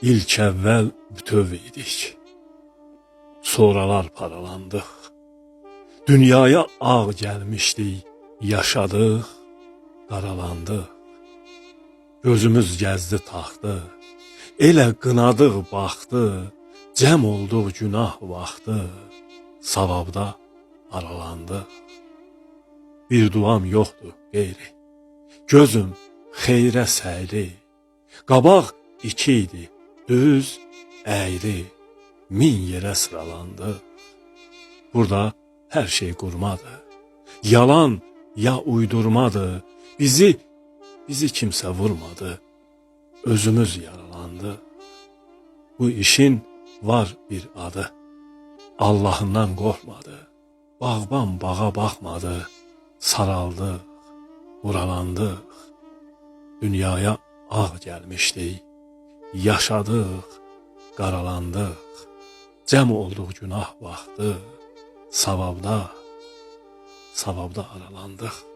İlk əvvəl bütöv idik, sonralar paralandıq. Dünyaya ağ gəlmişdik, yaşadıq, qaralandıq. Gözümüz gəzdi taxtı, elə qınadıq baxdı, cəm olduq günah vaxtı, savabda aralandıq. Bir duam yoxdur qeyri, gözüm xeyrə səyri, qabaq iki idi, düz, əyri, min yerə sıralandı. Burada hər şey qurmadı, yalan ya uydurmadı, bizi kimsə vurmadı, özümüz yaralandı. Bu işin var bir adı, Allahından qorxmadı, bağban bağa baxmadı, saraldıq, buralandıq. Dünyaya ağ gəlmişdik, yaşadıq, qaralandıq. Cəm olduq günah vaxtı, savabda aralandıq.